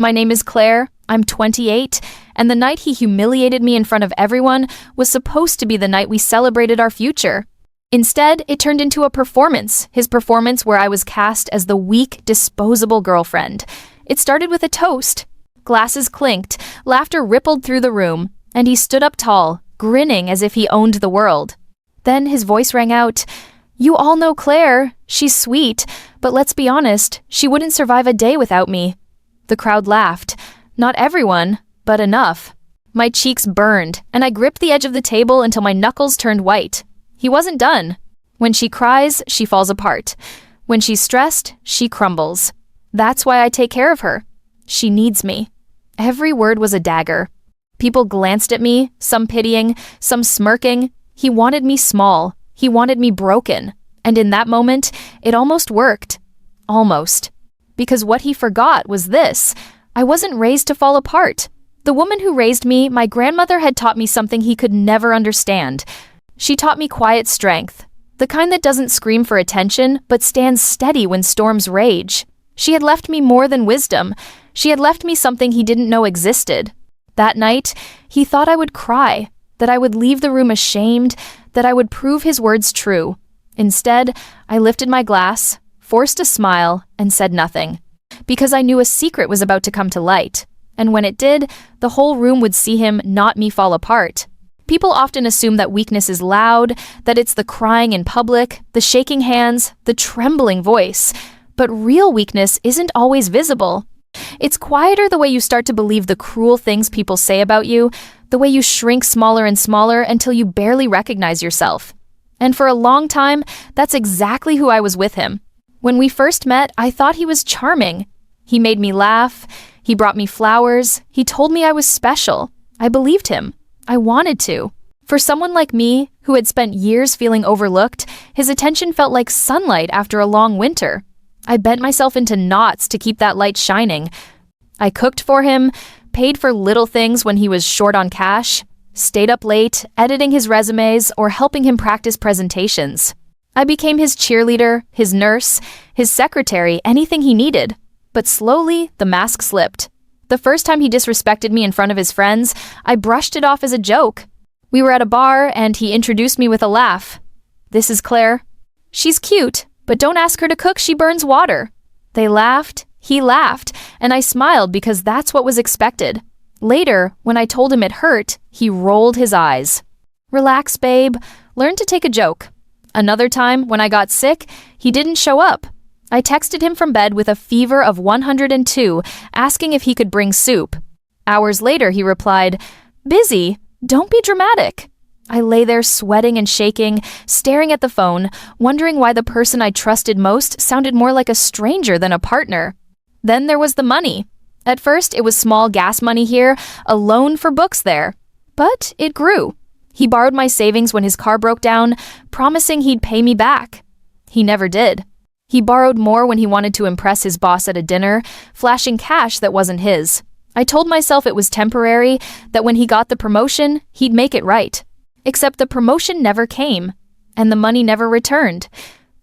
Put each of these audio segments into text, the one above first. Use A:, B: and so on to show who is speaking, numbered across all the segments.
A: My name is Claire, I'm 28, and the night he humiliated me in front of everyone was supposed to be the night we celebrated our future. Instead, it turned into a performance, his performance where I was cast as the weak, disposable girlfriend. It started with a toast. Glasses clinked, laughter rippled through the room, and he stood up tall, grinning as if he owned the world. Then his voice rang out, "You all know Claire. She's sweet, but let's be honest, she wouldn't survive a day without me." The crowd laughed. Not everyone, but enough. My cheeks burned, and I gripped the edge of the table until my knuckles turned white. He wasn't done. When she cries, she falls apart. When she's stressed, she crumbles. That's why I take care of her. She needs me. Every word was a dagger. People glanced at me, some pitying, some smirking. He wanted me small. He wanted me broken. And in that moment, it almost worked. Almost. Because what he forgot was this: I wasn't raised to fall apart. The woman who raised me, my grandmother, had taught me something he could never understand. She taught me quiet strength, the kind that doesn't scream for attention, but stands steady when storms rage. She had left me more than wisdom. She had left me something he didn't know existed. That night, he thought I would cry, that I would leave the room ashamed, that I would prove his words true. Instead, I lifted my glass, forced a smile, and said nothing. Because I knew a secret was about to come to light. And when it did, the whole room would see him, not me, fall apart. People often assume that weakness is loud, that it's the crying in public, the shaking hands, the trembling voice. But real weakness isn't always visible. It's quieter the way you start to believe the cruel things people say about you, the way you shrink smaller and smaller until you barely recognize yourself. And for a long time, that's exactly who I was with him. When we first met, I thought he was charming. He made me laugh. He brought me flowers. He told me I was special. I believed him. I wanted to. For someone like me, who had spent years feeling overlooked, his attention felt like sunlight after a long winter. I bent myself into knots to keep that light shining. I cooked for him, paid for little things when he was short on cash, stayed up late, editing his resumes or helping him practice presentations. I became his cheerleader, his nurse, his secretary, anything he needed. But slowly, the mask slipped. The first time he disrespected me in front of his friends, I brushed it off as a joke. We were at a bar, and he introduced me with a laugh. "This is Claire. She's cute, but don't ask her to cook, she burns water." They laughed, he laughed, and I smiled because that's what was expected. Later, when I told him it hurt, he rolled his eyes. "Relax, babe. Learn to take a joke." Another time, when I got sick, he didn't show up. I texted him from bed with a fever of 102, asking if he could bring soup. Hours later, he replied, "Busy, don't be dramatic." I lay there sweating and shaking, staring at the phone, wondering why the person I trusted most sounded more like a stranger than a partner. Then there was the money. At first, it was small gas money here, a loan for books there. But it grew. He borrowed my savings when his car broke down, promising he'd pay me back. He never did. He borrowed more when he wanted to impress his boss at a dinner, flashing cash that wasn't his. I told myself it was temporary, that when he got the promotion, he'd make it right. Except the promotion never came, and the money never returned.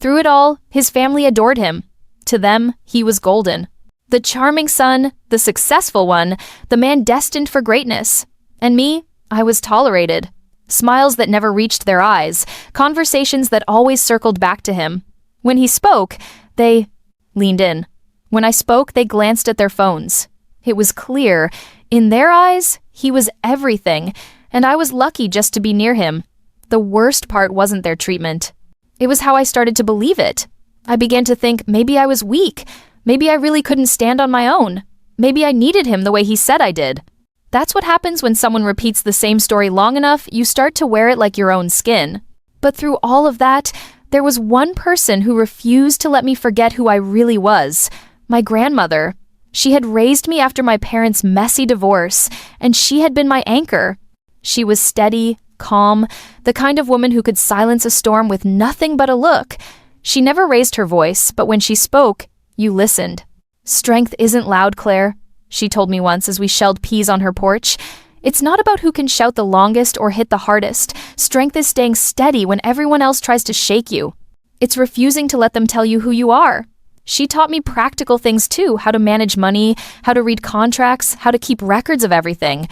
A: Through it all, his family adored him. To them, he was golden. The charming son, the successful one, the man destined for greatness. And me, I was tolerated. Smiles that never reached their eyes, conversations that always circled back to him. When he spoke, they leaned in. When I spoke, they glanced at their phones. It was clear. In their eyes, he was everything, and I was lucky just to be near him. The worst part wasn't their treatment. It was how I started to believe it. I began to think maybe I was weak. Maybe I really couldn't stand on my own. Maybe I needed him the way he said I did. That's what happens when someone repeats the same story long enough, you start to wear it like your own skin. But through all of that, there was one person who refused to let me forget who I really was. My grandmother. She had raised me after my parents' messy divorce, and she had been my anchor. She was steady, calm, the kind of woman who could silence a storm with nothing but a look. She never raised her voice, but when she spoke, you listened. "Strength isn't loud, Claire," she told me once as we shelled peas on her porch. "It's not about who can shout the longest or hit the hardest. Strength is staying steady when everyone else tries to shake you. It's refusing to let them tell you who you are. She taught me practical things too, how to manage money, how to read contracts, how to keep records of everything.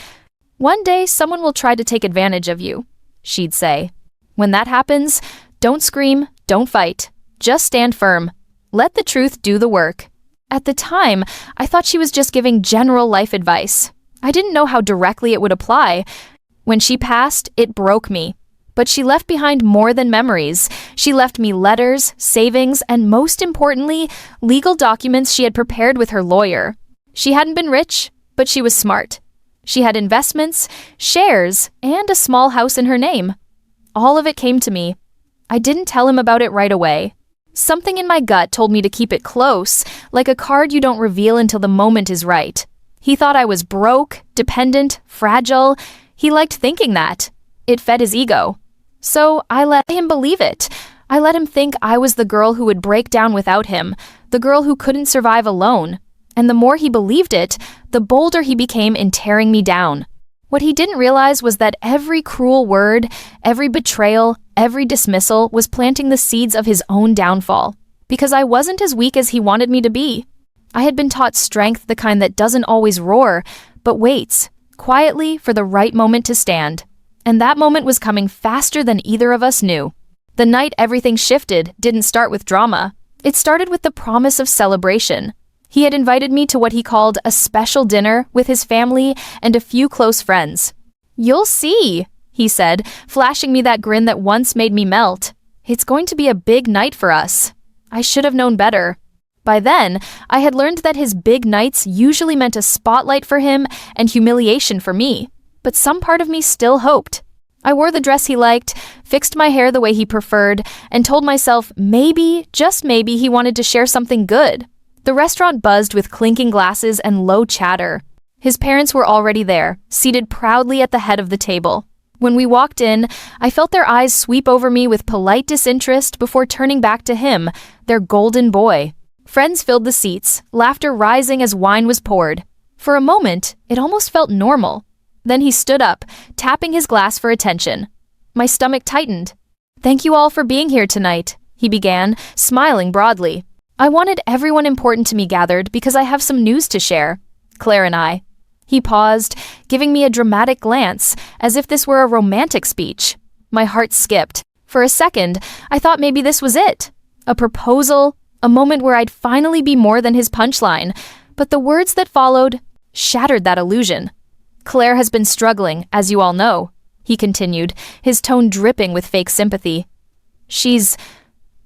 A: One day, someone will try to take advantage of you, she'd say. When that happens, don't scream, don't fight. Just stand firm. Let the truth do the work. At the time, I thought she was just giving general life advice. I didn't know how directly it would apply. When she passed, it broke me. But she left behind more than memories. She left me letters, savings, and most importantly, legal documents she had prepared with her lawyer. She hadn't been rich, but she was smart. She had investments, shares, and a small house in her name. All of it came to me. I didn't tell him about it right away. Something in my gut told me to keep it close, like a card you don't reveal until the moment is right. He thought I was broke, dependent, fragile. He liked thinking that. It fed his ego. So I let him believe it. I let him think I was the girl who would break down without him, the girl who couldn't survive alone. And the more he believed it, the bolder he became in tearing me down. What he didn't realize was that every cruel word, every betrayal, every dismissal was planting the seeds of his own downfall. Because I wasn't as weak as he wanted me to be. I had been taught strength, the kind that doesn't always roar, but waits, quietly for the right moment to stand. And that moment was coming faster than either of us knew. The night everything shifted didn't start with drama. It started with the promise of celebration. He had invited me to what he called a special dinner with his family and a few close friends. "You'll see," he said, flashing me that grin that once made me melt. "It's going to be a big night for us." I should have known better. By then, I had learned that his big nights usually meant a spotlight for him and humiliation for me. But some part of me still hoped. I wore the dress he liked, fixed my hair the way he preferred, and told myself maybe, just maybe, he wanted to share something good. The restaurant buzzed with clinking glasses and low chatter. His parents were already there, seated proudly at the head of the table. When we walked in, I felt their eyes sweep over me with polite disinterest before turning back to him, their golden boy. Friends filled the seats, laughter rising as wine was poured. For a moment, it almost felt normal. Then he stood up, tapping his glass for attention. My stomach tightened. "Thank you all for being here tonight," he began, smiling broadly. "I wanted everyone important to me gathered because I have some news to share. Claire and I." He paused, giving me a dramatic glance, as if this were a romantic speech. My heart skipped. For a second, I thought maybe this was it. A proposal, a moment where I'd finally be more than his punchline. But the words that followed shattered that illusion. "Claire has been struggling, as you all know," he continued, his tone dripping with fake sympathy. "She's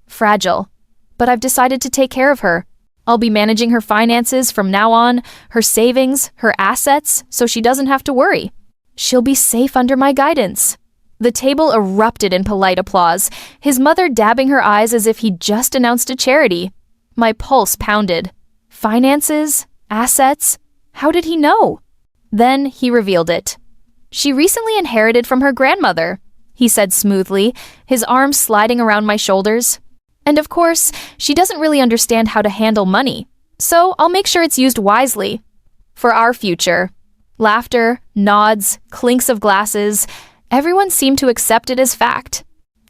A: fragile, but I've decided to take care of her. I'll be managing her finances from now on, her savings, her assets, so she doesn't have to worry. She'll be safe under my guidance." The table erupted in polite applause, his mother dabbing her eyes as if he'd just announced a charity. My pulse pounded. Finances? Assets? How did he know? Then he revealed it. "She recently inherited from her grandmother," he said smoothly, his arms sliding around my shoulders. "And of course, she doesn't really understand how to handle money, so I'll make sure it's used wisely. For our future." Laughter, nods, clinks of glasses. Everyone seemed to accept it as fact.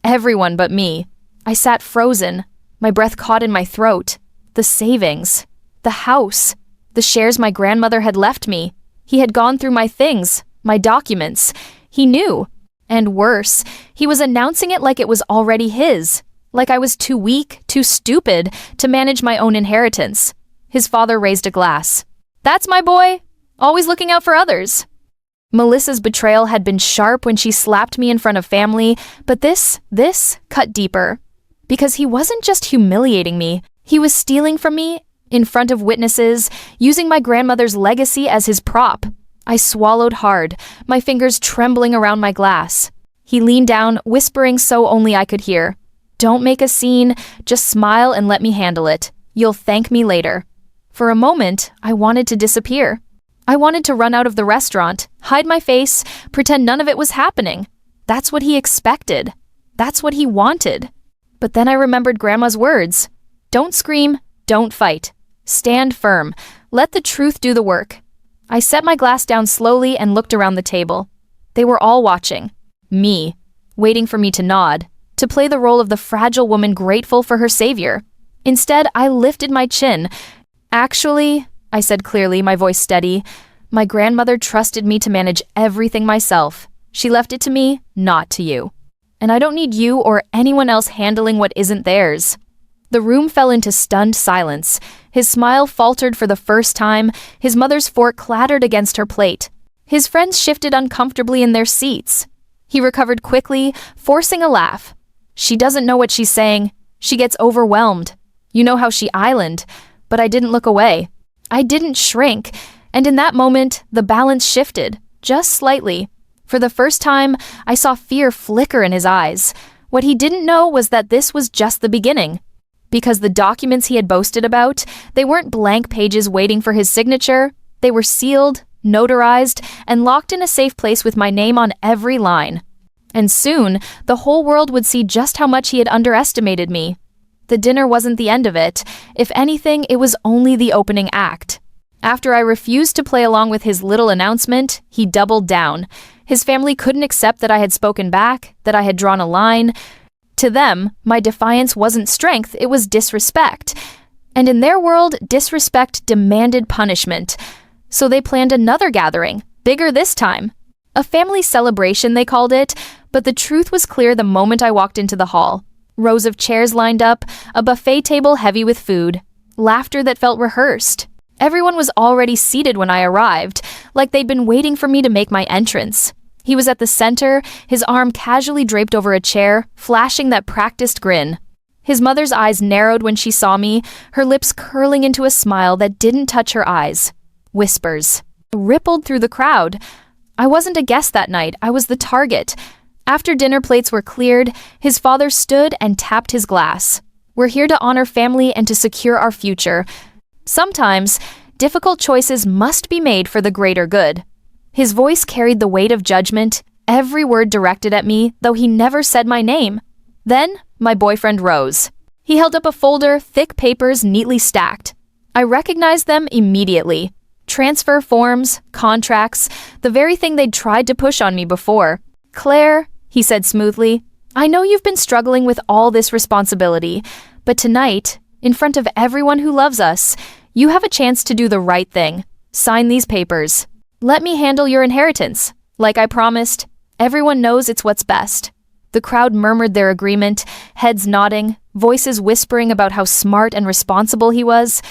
A: Everyone but me. I sat frozen, my breath caught in my throat. The savings. The house. The shares my grandmother had left me. He had gone through my things, my documents. He knew. And worse, he was announcing it like it was already his. Like I was too weak, too stupid to manage my own inheritance. His father raised a glass. "That's my boy. Always looking out for others." Melissa's betrayal had been sharp when she slapped me in front of family, but this cut deeper. Because he wasn't just humiliating me, he was stealing from me in front of witnesses, using my grandmother's legacy as his prop. I swallowed hard, my fingers trembling around my glass. He leaned down, whispering so only I could hear. "Don't make a scene, just smile and let me handle it. You'll thank me later." For a moment, I wanted to disappear. I wanted to run out of the restaurant, hide my face, pretend none of it was happening. That's what he expected. That's what he wanted. But then I remembered Grandma's words. "Don't scream, don't fight. Stand firm. Let the truth do the work." I set my glass down slowly and looked around the table. They were all watching. Me, waiting for me to nod, to play the role of the fragile woman grateful for her savior. Instead, I lifted my chin. Actually, I said clearly, my voice steady, my grandmother trusted me to manage everything myself. She left it to me, not to you. And I don't need you or anyone else handling what isn't theirs. The room fell into stunned silence. His smile faltered for the first time. His mother's fork clattered against her plate. His friends shifted uncomfortably in their seats. He recovered quickly, forcing a laugh. She doesn't know what she's saying. She gets overwhelmed. You know how she island. But I didn't look away. I didn't shrink. And in that moment, the balance shifted, just slightly. For the first time, I saw fear flicker in his eyes. What he didn't know was that this was just the beginning. Because the documents he had boasted about, they weren't blank pages waiting for his signature. They were sealed, notarized, and locked in a safe place with my name on every line. And soon, the whole world would see just how much he had underestimated me. The dinner wasn't the end of it. If anything, it was only the opening act. After I refused to play along with his little announcement, he doubled down. His family couldn't accept that I had spoken back, that I had drawn a line. To them, my defiance wasn't strength, it was disrespect. And in their world, disrespect demanded punishment. So they planned another gathering, bigger this time. A family celebration, they called it, but the truth was clear the moment I walked into the hall. Rows of chairs lined up, a buffet table heavy with food, laughter that felt rehearsed. Everyone was already seated when I arrived, like they'd been waiting for me to make my entrance. He was at the center, his arm casually draped over a chair, flashing that practiced grin. His mother's eyes narrowed when she saw me, her lips curling into a smile that didn't touch her eyes. Whispers rippled through the crowd. I wasn't a guest that night, I was the target. After dinner plates were cleared, his father stood and tapped his glass. We're here to honor family and to secure our future. Sometimes, difficult choices must be made for the greater good. His voice carried the weight of judgment, every word directed at me, though he never said my name. Then, my boyfriend rose. He held up a folder, thick papers neatly stacked. I recognized them immediately. Transfer forms, contracts, the very thing they'd tried to push on me before. Claire, he said smoothly, I know you've been struggling with all this responsibility, but tonight, in front of everyone who loves us, you have a chance to do the right thing. Sign these papers. Let me handle your inheritance. Like I promised, everyone knows it's what's best. The crowd murmured their agreement, heads nodding, voices whispering about how smart and responsible he was.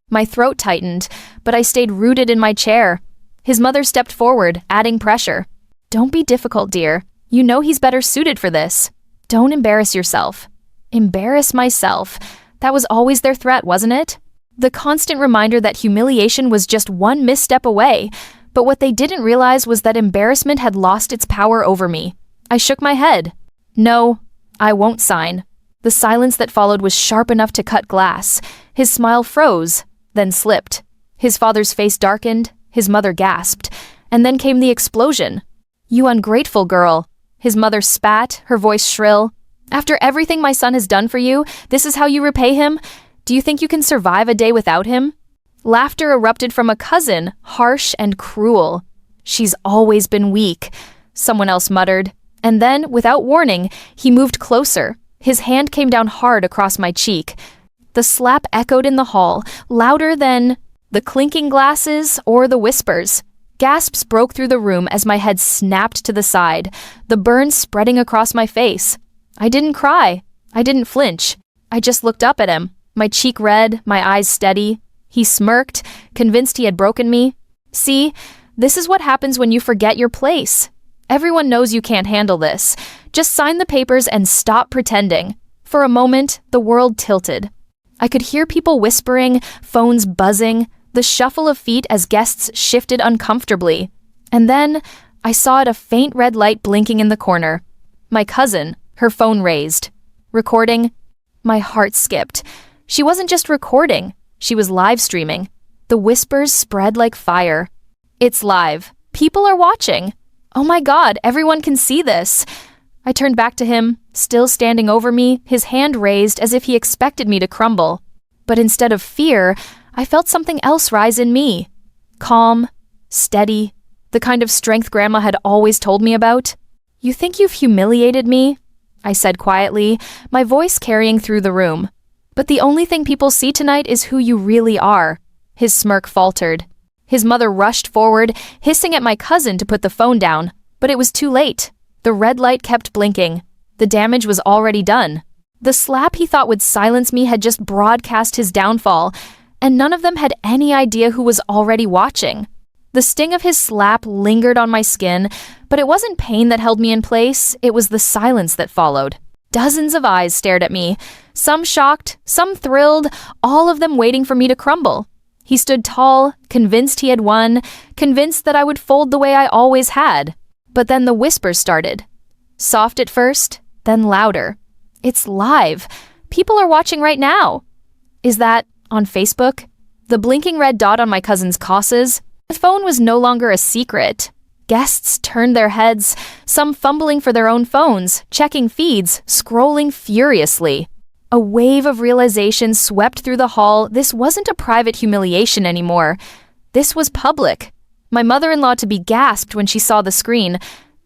A: My throat tightened, but I stayed rooted in my chair. His mother stepped forward, adding pressure. Don't be difficult, dear. You know he's better suited for this. Don't embarrass yourself. Embarrass myself. That was always their threat, wasn't it? The constant reminder that humiliation was just one misstep away. But what they didn't realize was that embarrassment had lost its power over me. I shook my head. No, I won't sign. The silence that followed was sharp enough to cut glass. His smile froze, then slipped. His father's face darkened, his mother gasped, and then came the explosion. You ungrateful girl. His mother spat, her voice shrill. After everything my son has done for you, this is how you repay him? Do you think you can survive a day without him? Laughter erupted from a cousin, harsh and cruel. She's always been weak, someone else muttered. And then, without warning, he moved closer. His hand came down hard across my cheek. The slap echoed in the hall, louder than the clinking glasses or the whispers. Gasps broke through the room as my head snapped to the side, the burn spreading across my face. I didn't cry. I didn't flinch. I just looked up at him, my cheek red, my eyes steady. He smirked, convinced he had broken me. See, this is what happens when you forget your place. Everyone knows you can't handle this. Just sign the papers and stop pretending. For a moment, the world tilted. I could hear people whispering, phones buzzing, the shuffle of feet as guests shifted uncomfortably. And then, I saw a faint red light blinking in the corner. My cousin, her phone raised. Recording. My heart skipped. She wasn't just recording. She was live streaming. The whispers spread like fire. It's live. People are watching. Oh my God, everyone can see this. I turned back to him, still standing over me, his hand raised as if he expected me to crumble. But instead of fear, I felt something else rise in me. Calm, steady, the kind of strength Grandma had always told me about. You think you've humiliated me? I said quietly, my voice carrying through the room. But the only thing people see tonight is who you really are. His smirk faltered. His mother rushed forward, hissing at my cousin to put the phone down, but it was too late. The red light kept blinking. The damage was already done. The slap he thought would silence me had just broadcast his downfall, and none of them had any idea who was already watching. The sting of his slap lingered on my skin, but it wasn't pain that held me in place, it was the silence that followed. Dozens of eyes stared at me, some shocked, some thrilled, all of them waiting for me to crumble. He stood tall, convinced he had won, convinced that I would fold the way I always had. But then the whispers started. Soft at first, then louder. It's live. People are watching right now. Is that on Facebook? The blinking red dot on my cousin's causes? The phone was no longer a secret. Guests turned their heads, some fumbling for their own phones, checking feeds, scrolling furiously. A wave of realization swept through the hall. This wasn't a private humiliation anymore. This was public. My mother-in-law-to-be gasped when she saw the screen.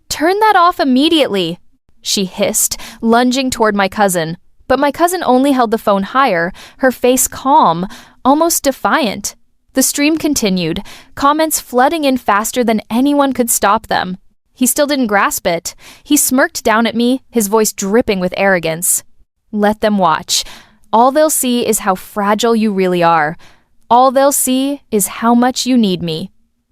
A: "Turn that off immediately," she hissed, lunging toward my cousin. But my cousin only held the phone higher, her face calm, almost defiant. The stream continued, comments flooding in faster than anyone could stop them. He still didn't grasp it. He smirked down at me, his voice dripping with arrogance. Let them watch. All they'll see is how fragile you really are. All they'll see is how much you need me.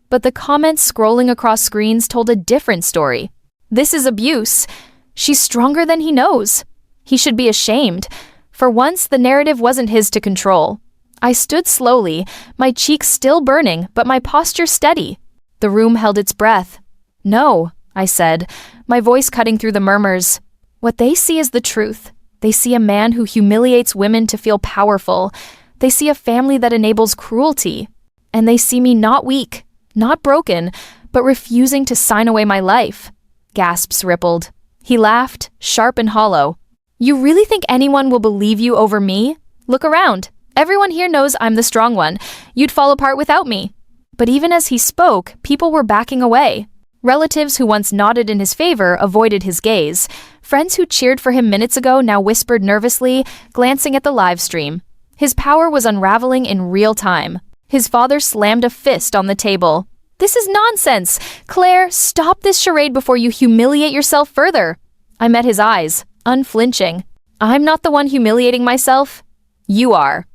A: But the comments scrolling across screens told a different story. This is abuse. She's stronger than he knows. He should be ashamed. For once, the narrative wasn't his to control. I stood slowly, my cheeks still burning, but my posture steady. The room held its breath. "No," I said, my voice cutting through the murmurs. "What they see is the truth. They see a man who humiliates women to feel powerful. They see a family that enables cruelty. And they see me not weak, not broken, but refusing to sign away my life." Gasps rippled. He laughed, sharp and hollow. "You really think anyone will believe you over me? Look around. Everyone here knows I'm the strong one. You'd fall apart without me." But even as he spoke, people were backing away. Relatives who once nodded in his favor avoided his gaze. Friends who cheered for him minutes ago now whispered nervously, glancing at the live stream. His power was unraveling in real time. His father slammed a fist on the table. "This is nonsense! Claire, stop this charade before you humiliate yourself further." I met his eyes, unflinching. "I'm not the one humiliating myself. You are."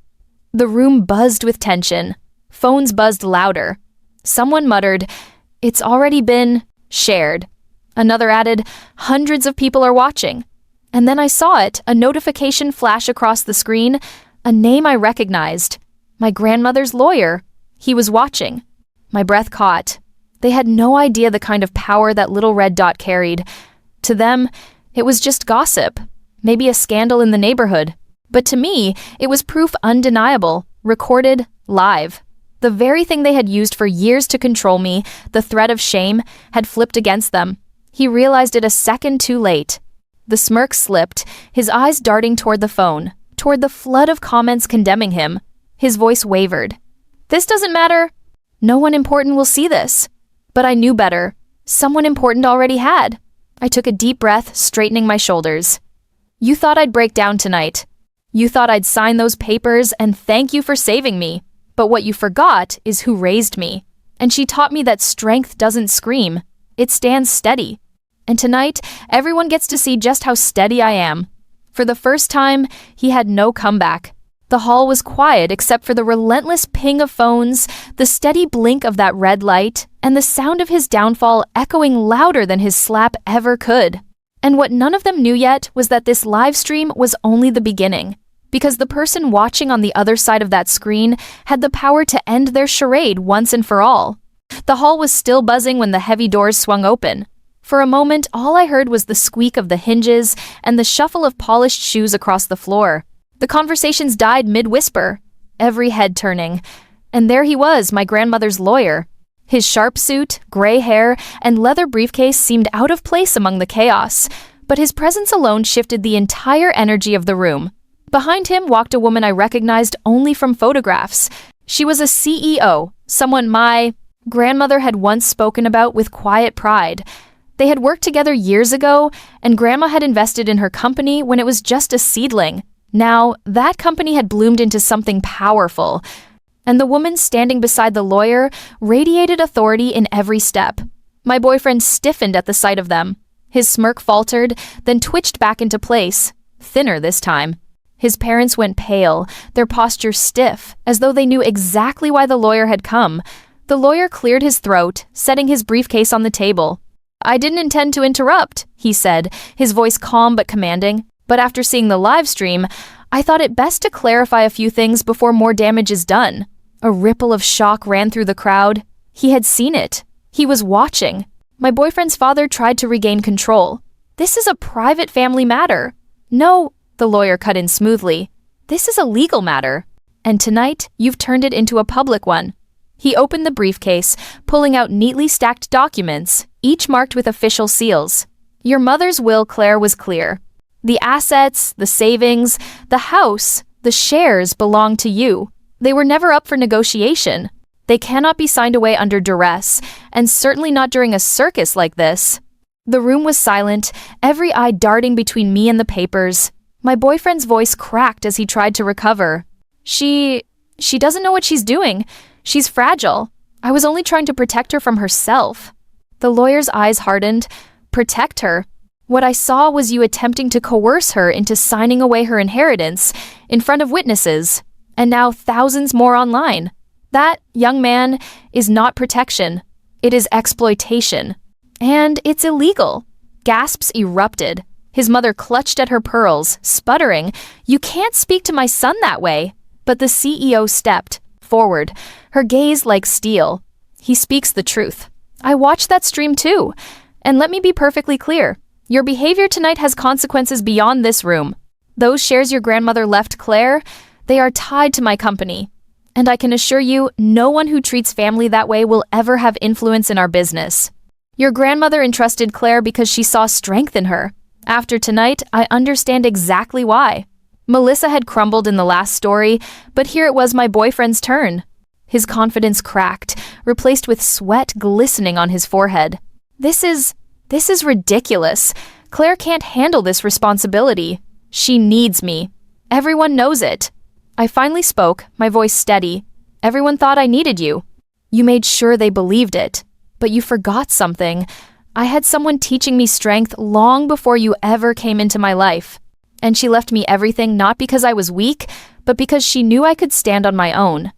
A: The room buzzed with tension. Phones buzzed louder. Someone muttered, "It's already been shared." Another added, "Hundreds of people are watching." And then I saw it, a notification flash across the screen, a name I recognized. My grandmother's lawyer. He was watching. My breath caught. They had no idea the kind of power that little red dot carried. To them, it was just gossip, maybe a scandal in the neighborhood. But to me, it was proof undeniable, recorded, live. The very thing they had used for years to control me, the threat of shame, had flipped against them. He realized it a second too late. The smirk slipped, his eyes darting toward the phone, toward the flood of comments condemning him. His voice wavered. "This doesn't matter. No one important will see this." But I knew better. Someone important already had. I took a deep breath, straightening my shoulders. "You thought I'd break down tonight. You thought I'd sign those papers and thank you for saving me. But what you forgot is who raised me. And she taught me that strength doesn't scream. It stands steady. And tonight, everyone gets to see just how steady I am." For the first time, he had no comeback. The hall was quiet except for the relentless ping of phones, the steady blink of that red light, and the sound of his downfall echoing louder than his slap ever could. And what none of them knew yet was that this live stream was only the beginning. Because the person watching on the other side of that screen had the power to end their charade once and for all. The hall was still buzzing when the heavy doors swung open. For a moment, all I heard was the squeak of the hinges and the shuffle of polished shoes across the floor. The conversations died mid-whisper, every head turning. And there he was, my grandmother's lawyer. His sharp suit, gray hair, and leather briefcase seemed out of place among the chaos, but his presence alone shifted the entire energy of the room. Behind him walked a woman I recognized only from photographs. She was a CEO, someone my grandmother had once spoken about with quiet pride. They had worked together years ago, and Grandma had invested in her company when it was just a seedling. Now, that company had bloomed into something powerful, and the woman standing beside the lawyer radiated authority in every step. My boyfriend stiffened at the sight of them. His smirk faltered, then twitched back into place, thinner this time. His parents went pale, their posture stiff, as though they knew exactly why the lawyer had come. The lawyer cleared his throat, setting his briefcase on the table. "I didn't intend to interrupt," he said, his voice calm but commanding. "But after seeing the live stream, I thought it best to clarify a few things before more damage is done." A ripple of shock ran through the crowd. He had seen it. He was watching. My boyfriend's father tried to regain control. "This is a private family matter." "No," the lawyer cut in smoothly. "This is a legal matter. And tonight, you've turned it into a public one." He opened the briefcase, pulling out neatly stacked documents, each marked with official seals. "Your mother's will, Claire, was clear. The assets, the savings, the house, the shares belong to you. They were never up for negotiation. They cannot be signed away under duress, and certainly not during a circus like this." The room was silent, every eye darting between me and the papers. My boyfriend's voice cracked as he tried to recover. She doesn't know what she's doing. She's fragile. I was only trying to protect her from herself." The lawyer's eyes hardened. "Protect her? What I saw was you attempting to coerce her into signing away her inheritance in front of witnesses, and now thousands more online. That, young man, is not protection. It is exploitation. And it's illegal." Gasps erupted. His mother clutched at her pearls, sputtering, "You can't speak to my son that way." But the CEO stepped forward, her gaze like steel. "He speaks the truth. I watched that stream too. And let me be perfectly clear. Your behavior tonight has consequences beyond this room. Those shares your grandmother left Claire, they are tied to my company. And I can assure you, no one who treats family that way will ever have influence in our business. Your grandmother entrusted Claire because she saw strength in her. After tonight, I understand exactly why." Melissa had crumbled in the last story, but here it was my boyfriend's turn. His confidence cracked, replaced with sweat glistening on his forehead. This is ridiculous. Claire can't handle this responsibility. She needs me. Everyone knows it." I finally spoke, my voice steady. "Everyone thought I needed you. You made sure they believed it. But you forgot something. I had someone teaching me strength long before you ever came into my life. And she left me everything not because I was weak, but because she knew I could stand on my own."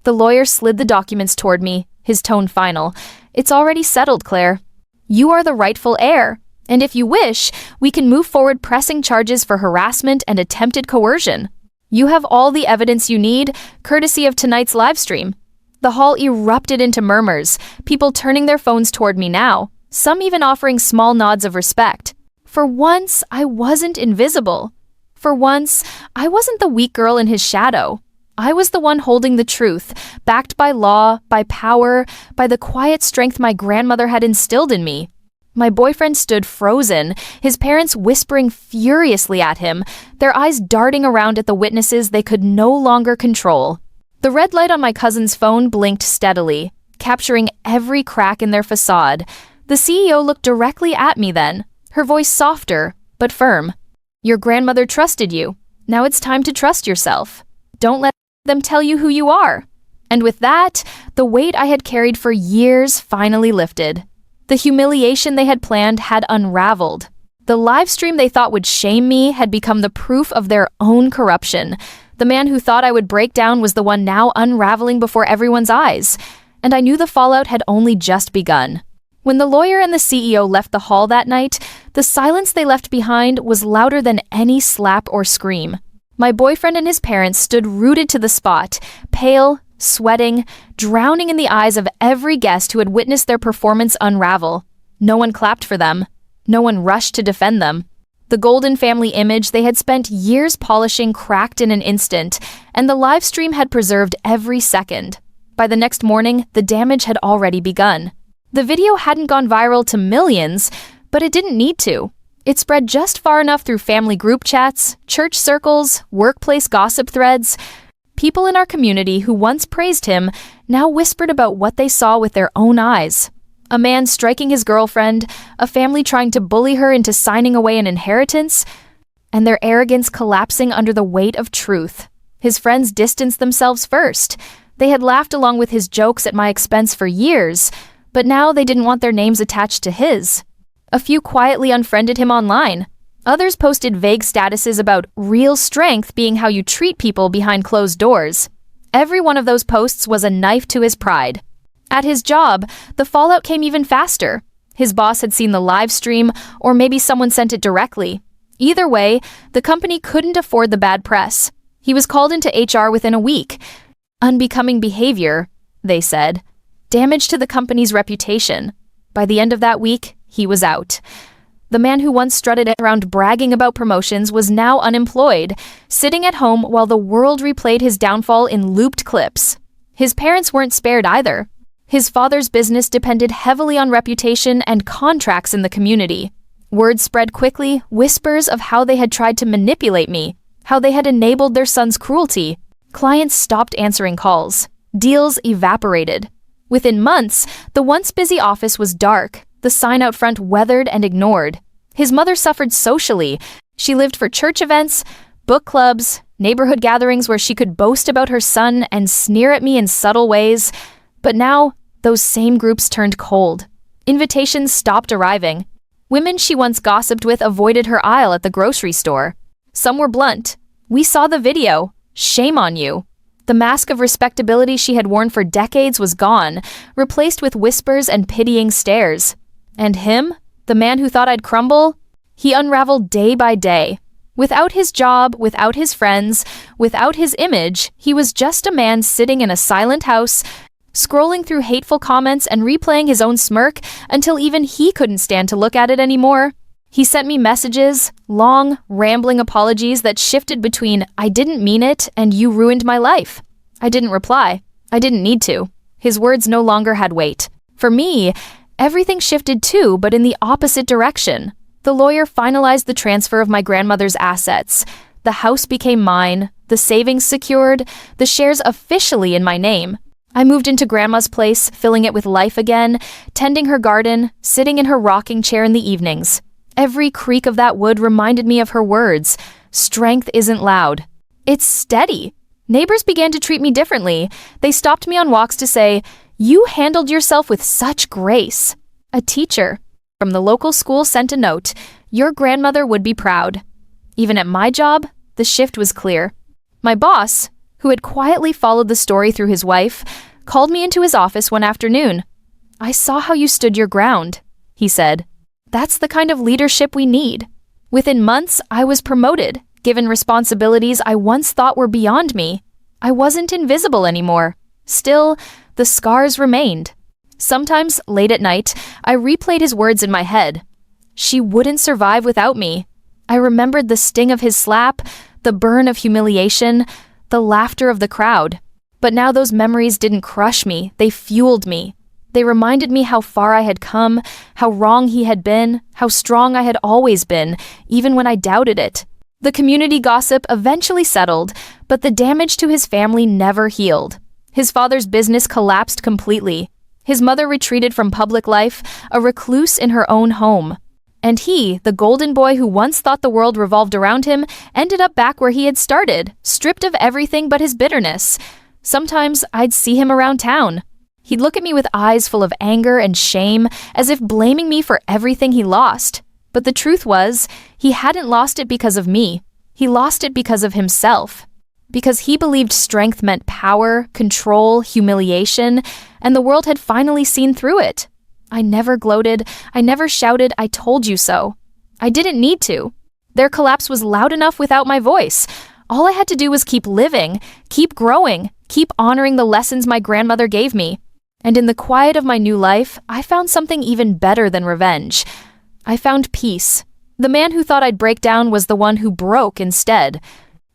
A: The lawyer slid the documents toward me, his tone final. "It's already settled, Claire. You are the rightful heir, and if you wish, we can move forward pressing charges for harassment and attempted coercion. You have all the evidence you need, courtesy of tonight's live stream." The hall erupted into murmurs, people turning their phones toward me now, some even offering small nods of respect. For once, I wasn't invisible. For once, I wasn't the weak girl in his shadow. I was the one holding the truth, backed by law, by power, by the quiet strength my grandmother had instilled in me. My boyfriend stood frozen, his parents whispering furiously at him, their eyes darting around at the witnesses they could no longer control. The red light on my cousin's phone blinked steadily, capturing every crack in their facade. The CEO looked directly at me then, her voice softer, but firm. "Your grandmother trusted you. Now it's time to trust yourself. Don't let them tell you who you are." And with that, the weight I had carried for years finally lifted. The humiliation they had planned had unraveled. The live stream they thought would shame me had become the proof of their own corruption. The man who thought I would break down was the one now unraveling before everyone's eyes. And I knew the fallout had only just begun. When the lawyer and the CEO left the hall that night, the silence they left behind was louder than any slap or scream. My boyfriend and his parents stood rooted to the spot, pale, sweating, drowning in the eyes of every guest who had witnessed their performance unravel. No one clapped for them. No one rushed to defend them. The golden family image they had spent years polishing cracked in an instant, and the live stream had preserved every second. By the next morning, the damage had already begun. The video hadn't gone viral to millions, but it didn't need to. It spread just far enough through family group chats, church circles, workplace gossip threads. People in our community who once praised him now whispered about what they saw with their own eyes. A man striking his girlfriend, a family trying to bully her into signing away an inheritance. and their arrogance collapsing under the weight of truth. His friends distanced themselves first. They had laughed along with his jokes at my expense for years, but now they didn't want their names attached to his. A few quietly unfriended him online. Others posted vague statuses about real strength being how you treat people behind closed doors. Every one of those posts was a knife to his pride. At his job, the fallout came even faster. His boss had seen the live stream, or maybe someone sent it directly. Either way, the company couldn't afford the bad press. He was called into HR within a week. Unbecoming behavior, they said. Damage to the company's reputation. By the end of that week, he was out. The man who once strutted around bragging about promotions was now unemployed, sitting at home while the world replayed his downfall in looped clips. His parents weren't spared either. His father's business depended heavily on reputation and contracts in the community. Word spread quickly, whispers of how they had tried to manipulate me, how they had enabled their son's cruelty. Clients stopped answering calls. Deals evaporated. Within months, the once busy office was dark, the sign out front weathered and ignored. His mother suffered socially. She lived for church events, book clubs, neighborhood gatherings where she could boast about her son and sneer at me in subtle ways. But now, those same groups turned cold. Invitations stopped arriving. Women she once gossiped with avoided her aisle at the grocery store. Some were blunt. "We saw the video. Shame on you." The mask of respectability she had worn for decades was gone, replaced with whispers and pitying stares. And him, the man who thought I'd crumble, he unraveled day by day. Without his job, without his friends, without his image, he was just a man sitting in a silent house, scrolling through hateful comments and replaying his own smirk until even he couldn't stand to look at it anymore. He sent me messages, long, rambling apologies that shifted between "I didn't mean it" and "you ruined my life." I didn't reply. I didn't need to. His words no longer had weight. For me, everything shifted too, but in the opposite direction. The lawyer finalized the transfer of my grandmother's assets. The house became mine, the savings secured, the shares officially in my name. I moved into Grandma's place, filling it with life again, tending her garden, sitting in her rocking chair in the evenings. Every creak of that wood reminded me of her words. Strength isn't loud. It's steady. Neighbors began to treat me differently. They stopped me on walks to say, "You handled yourself with such grace." A teacher from the local school sent a note, "Your grandmother would be proud." Even at my job, the shift was clear. My boss, who had quietly followed the story through his wife, called me into his office one afternoon. "I saw how you stood your ground," he said. "That's the kind of leadership we need." Within months, I was promoted, given responsibilities I once thought were beyond me. I wasn't invisible anymore. Still, the scars remained. Sometimes, late at night, I replayed his words in my head. "She wouldn't survive without me." I remembered the sting of his slap, the burn of humiliation, the laughter of the crowd. But now those memories didn't crush me, they fueled me. They reminded me how far I had come, how wrong he had been, how strong I had always been, even when I doubted it. The community gossip eventually settled, but the damage to his family never healed. His father's business collapsed completely. His mother retreated from public life, a recluse in her own home. And he, the golden boy who once thought the world revolved around him, ended up back where he had started, stripped of everything but his bitterness. Sometimes I'd see him around town. He'd look at me with eyes full of anger and shame, as if blaming me for everything he lost. But the truth was, he hadn't lost it because of me. He lost it because of himself. Because he believed strength meant power, control, humiliation, and the world had finally seen through it. I never gloated, I never shouted, "I told you so." I didn't need to. Their collapse was loud enough without my voice. All I had to do was keep living, keep growing, keep honoring the lessons my grandmother gave me. And in the quiet of my new life, I found something even better than revenge. I found peace. The man who thought I'd break down was the one who broke instead.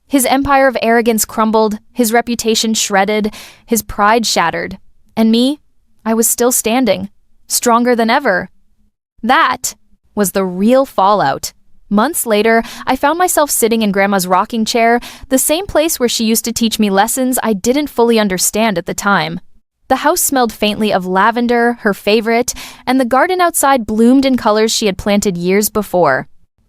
A: His empire of arrogance crumbled, his reputation shredded, his pride shattered. And me, I was still standing, stronger than ever. That was the real fallout. Months later, I found myself sitting in Grandma's rocking chair, the same place where she used to teach me lessons I didn't fully understand at the time. The house smelled faintly of lavender, her favorite, and the garden outside bloomed in colors she had planted years before.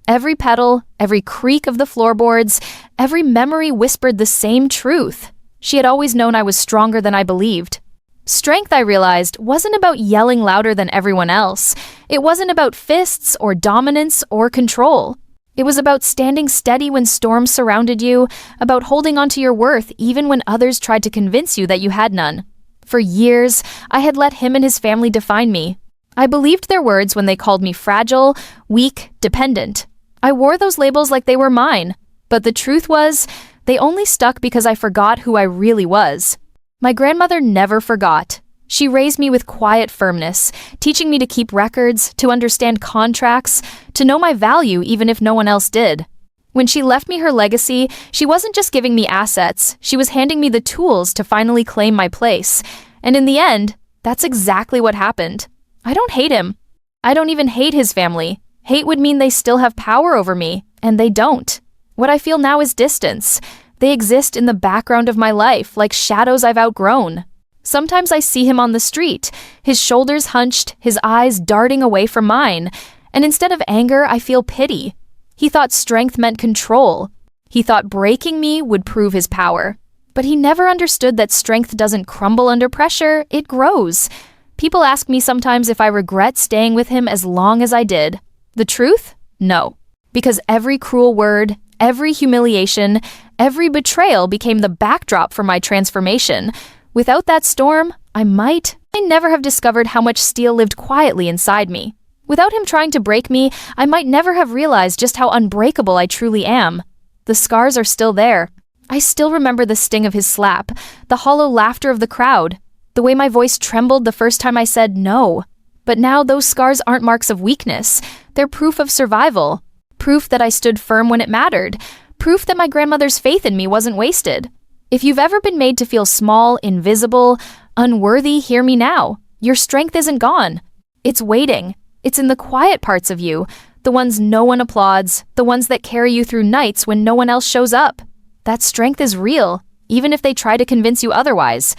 A: Every pedal, every creak of the floorboards, every memory whispered the same truth. She had always known I was stronger than I believed. Strength, I realized, wasn't about yelling louder than everyone else. It wasn't about fists or dominance or control. It was about standing steady when storms surrounded you, about holding onto your worth even when others tried to convince you that you had none. For years, I had let him and his family define me. I believed their words when they called me fragile, weak, dependent. I wore those labels like they were mine. But the truth was, they only stuck because I forgot who I really was. My grandmother never forgot. She raised me with quiet firmness, teaching me to keep records, to understand contracts, to know my value even if no one else did. When she left me her legacy, she wasn't just giving me assets, she was handing me the tools to finally claim my place. And in the end, that's exactly what happened. I don't hate him. I don't even hate his family. Hate would mean they still have power over me, and they don't. What I feel now is distance. They exist in the background of my life, like shadows I've outgrown. Sometimes I see him on the street, his shoulders hunched, his eyes darting away from mine, and instead of anger, I feel pity. He thought strength meant control. He thought breaking me would prove his power. But he never understood that strength doesn't crumble under pressure, it grows. People ask me sometimes if I regret staying with him as long as I did. The truth? No. Because every cruel word, every humiliation, every betrayal became the backdrop for my transformation. Without that storm, I never have discovered how much steel lived quietly inside me. Without him trying to break me, I might never have realized just how unbreakable I truly am. The scars are still there. I still remember the sting of his slap, the hollow laughter of the crowd, the way my voice trembled the first time I said no. But now those scars aren't marks of weakness. They're proof of survival. Proof that I stood firm when it mattered. Proof that my grandmother's faith in me wasn't wasted. If you've ever been made to feel small, invisible, unworthy, hear me now. Your strength isn't gone. It's waiting. It's in the quiet parts of you, the ones no one applauds, the ones that carry you through nights when no one else shows up. That strength is real, even if they try to convince you otherwise.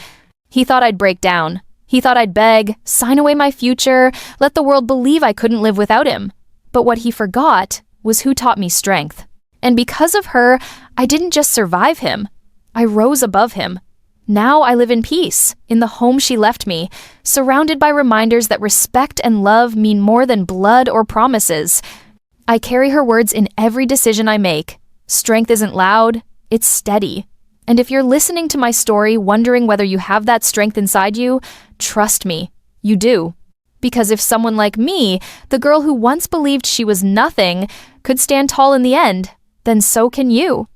A: He thought I'd break down. He thought I'd beg, sign away my future, let the world believe I couldn't live without him. But what he forgot was who taught me strength. And because of her, I didn't just survive him. I rose above him. Now I live in peace, in the home she left me, surrounded by reminders that respect and love mean more than blood or promises. I carry her words in every decision I make. Strength isn't loud, it's steady. And if you're listening to my story wondering whether you have that strength inside you, trust me, you do. Because if someone like me, the girl who once believed she was nothing, could stand tall in the end, then so can you.